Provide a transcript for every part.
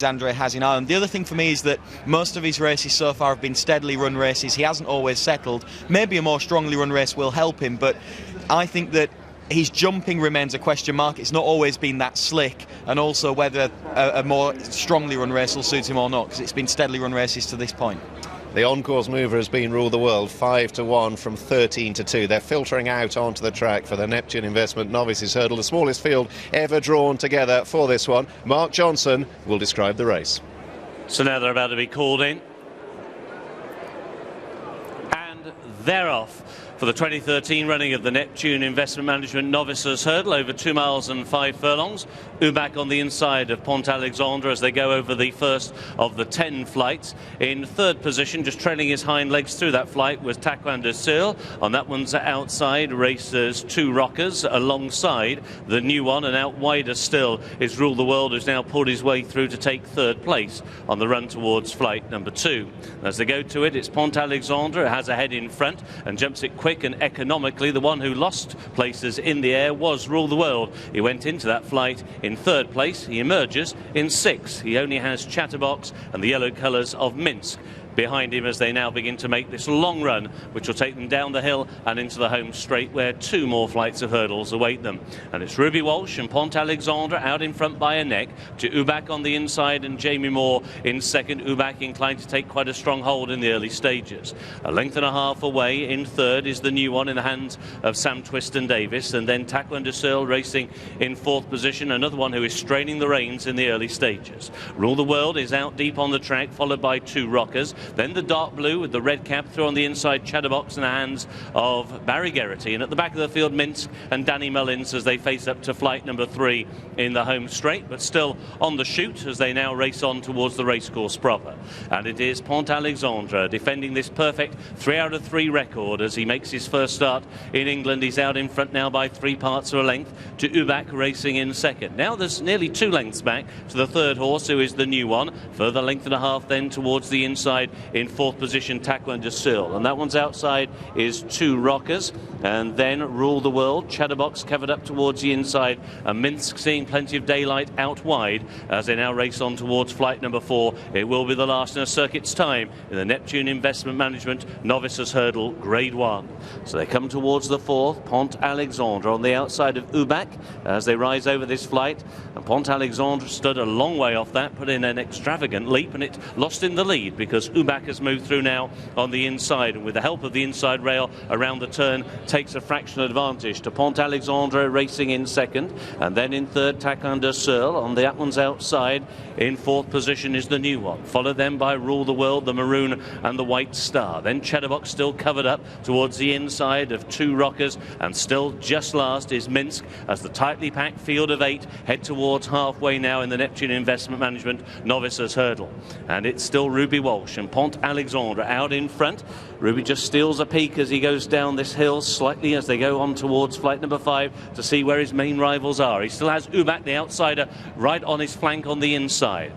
Alexandre has in Ireland. The other thing for me is that most of his races so far have been steadily run races. He hasn't always settled. Maybe a more strongly run race will help him, but I think that his jumping remains a question mark. It's not always been that slick, and also whether a more strongly run race will suit him or not, because it's been steadily run races to this point. The on-course mover has been Rule the World 5-1 from 13-2. They're filtering out onto the track for the Neptune Investment Novices Hurdle, the smallest field ever drawn together for this one. Mark Johnson will describe the race. So now they're about to be called in. And they're off for the 2013 running of the Neptune Investment Management Novices Hurdle over 2 miles and 5 furlongs. Ubac on the inside of Pone Alexandre as they go over the first of the 10 flights. In third position, just trailing his hind legs through that flight, was Twiston-Davis. On that one's outside races Two Rockers alongside the new one, and out wider still is Rule the World, who's now pulled his way through to take third place on the run towards flight number 2. As they go to it, it's Pone Alexandre. It has a head in front and jumps it quick and economically. The one who lost places in the air was Rule the World. He went into that flight in third place. He emerges in 6th. He only has Chatterbox and the yellow colours of Minsk behind him as they now begin to make this long run, which will take them down the hill and into the home straight, where 2 more flights of hurdles await them. And it's Ruby Walsh and Pone Alexandre out in front by a neck, to Ubac on the inside and Jamie Moore in second. Ubac inclined to take quite a strong hold in the early stages. A length and a half away in third is the new one in the hands of Sam Twiston-Davis, and then Twiston-Davis racing in fourth position, another one who is straining the reins in the early stages. Rule the World is out deep on the track, followed by Two Rockers. Then the dark blue with the red cap through on the inside, Chatterbox in the hands of Barry Geraghty. And at the back of the field, Minsk and Danny Mullins as they face up to flight number 3 in the home straight, but still on the shoot as they now race on towards the racecourse proper. And it is Pone Alexandre defending this perfect 3 out of 3 record as he makes his first start in England. He's out in front now by 3 parts of a length to Ubac racing in second. Now there's nearly 2 lengths back to the third horse, who is the new one. Further length and a half then towards the inside in fourth position, Twiston-Davis. And that one's outside is Two Rockers, and then Rule the World. Chatterbox covered up towards the inside, and Minsk seeing plenty of daylight out wide as they now race on towards flight number 4. It will be the last in a circuit's time in the Neptune Investment Management Novices Hurdle Grade 1. So they come towards the 4th, Pone Alexandre on the outside of Ubac as they rise over this flight, and Pone Alexandre stood a long way off that, put in an extravagant leap, and it lost in the lead because Ubac has moved through now on the inside, and with the help of the inside rail around the turn takes a fractional advantage to Pone Alexandre racing in second, and then in third Twiston-Davis. On that one's outside in fourth position is the new one, followed then by Rule the World, the maroon and the white star. Then Chatterbox still covered up towards the inside of Two Rockers, and still just last is Minsk as the tightly packed field of 8 head towards halfway now in the Neptune Investment Management Novices Hurdle. And it's still Ruby Walsh and Pone Alexandre out in front. Ruby just steals a peek as he goes down this hill slightly as they go on towards flight number 5 to see where his main rivals are. He still has Ubac, the outsider, right on his flank on the inside.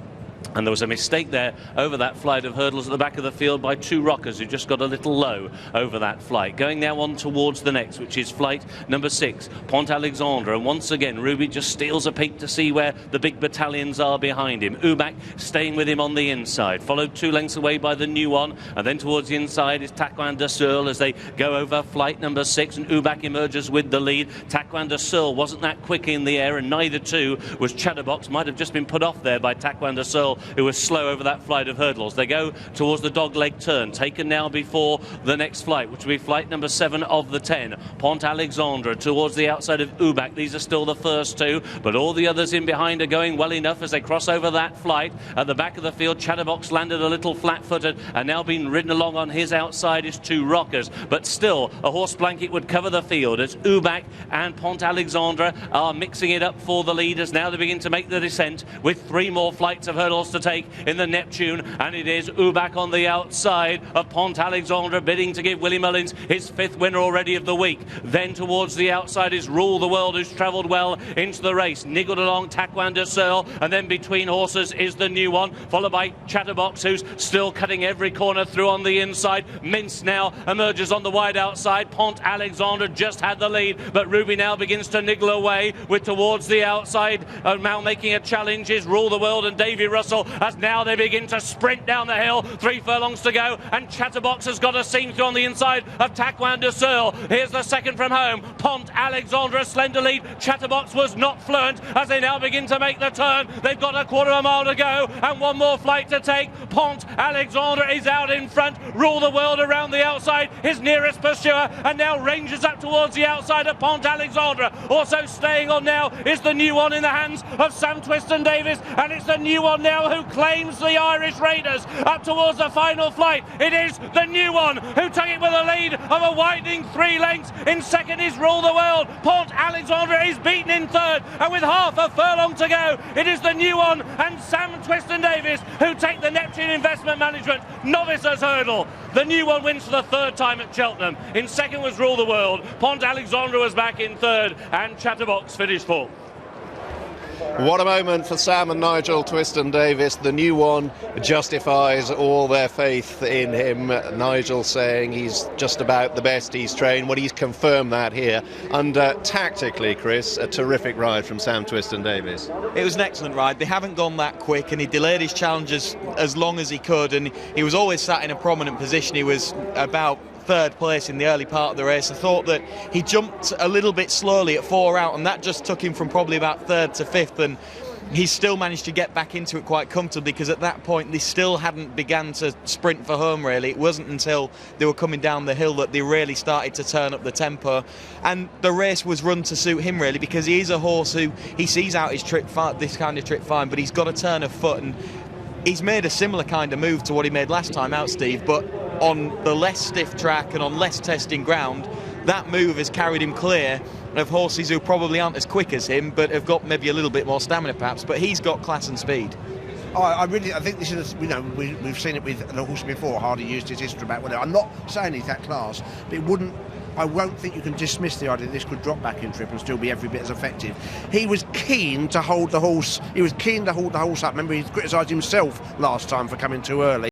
And there was a mistake there over that flight of hurdles at the back of the field by Two Rockers, who just got a little low over that flight. Going now on towards the next, which is flight number 6, Pone Alexandre. And once again, Ruby just steals a peek to see where the big battalions are behind him. Ubac staying with him on the inside, followed 2 lengths away by the new one. And then towards the inside is Twiston-Davis as they go over flight number 6, and Ubac emerges with the lead. Twiston-Davis wasn't that quick in the air, and neither too was Chatterbox. Might have just been put off there by Twiston-Davis, who was slow over that flight of hurdles. They go towards the dogleg turn, taken now before the next flight, which will be flight number 7 of the 10. Pone Alexandre towards the outside of Ubac. These are still the first 2, but all the others in behind are going well enough as they cross over that flight. At the back of the field, Chatterbox landed a little flat-footed and now being ridden along on his outside is Two Rockers, but still a horse blanket would cover the field as Ubac and Pone Alexandre are mixing it up for the leaders. Now they begin to make the descent with 3 more flights of hurdles to take in the Neptune, and it is Ubac on the outside of Pone Alexandre, bidding to give Willie Mullins his 5th winner already of the week. Then towards the outside is Rule the World, who's travelled well into the race, niggled along Twiston-Davis, and then between horses is the new one, followed by Chatterbox, who's still cutting every corner through on the inside. Mince now emerges on the wide outside. Pone Alexandre just had the lead, but Ruby now begins to niggle away with towards the outside. Now making a challenge is Rule the World and Davy Russell. whistle as now they begin to sprint down the hill. 3 furlongs to go, and Chatterbox has got a seam through on the inside of Taquin de Searle. Here's the second from home. Pone Alexandre, a slender lead. Chatterbox was not fluent as they now begin to make the turn. They've got a quarter of a mile to go and one more flight to take. Pone Alexandre is out in front. Rule the World around the outside, his nearest pursuer, and now ranges up towards the outside of Pone Alexandre. Also staying on now is the new one in the hands of Sam Twiston-Davis, and it's the new one now who claims the Irish Raiders up towards the final flight. It is the new one who took it with a lead of a widening 3 lengths. In second is Rule the World. Pone Alexandre is beaten in third, and with half a furlong to go, it is the new one and Sam Twiston-Davis who take the Neptune Investment Management Novices hurdle. The new one wins for the 3rd time at Cheltenham. In second was Rule the World. Pone Alexandre was back in third, and Chatterbox finished 4th. What a moment for Sam and Nigel Twiston-Davis. The new one justifies all their faith in him. Nigel saying he's just about the best he's trained. Well, he's confirmed that here. And tactically, Chris, a terrific ride from Sam Twiston-Davis. It was an excellent ride. They haven't gone that quick, and he delayed his challenges as long as he could, and he was always sat in a prominent position. He was about 3rd place in the early part of the race. I thought that he jumped a little bit slowly at 4 out, and that just took him from probably about 3rd to 5th, and he still managed to get back into it quite comfortably, because at that point they still hadn't begun to sprint for home really. It wasn't until they were coming down the hill that they really started to turn up the tempo, and the race was run to suit him really, because he is a horse who he sees out his trip, this kind of trip fine, but he's got a turn of foot, and he's made a similar kind of move to what he made last time out, Steve, but on the less stiff track and on less testing ground. That move has carried him clear of horses who probably aren't as quick as him, but have got maybe a little bit more stamina perhaps, but he's got class and speed. I think this is, we've seen it with the horse before. Hardy used his history back. I'm not saying he's that class, but I won't think you can dismiss the idea that this could drop back in trip and still be every bit as effective. He was keen to hold the horse. He was keen to hold the horse up. Remember, he criticised himself last time for coming too early.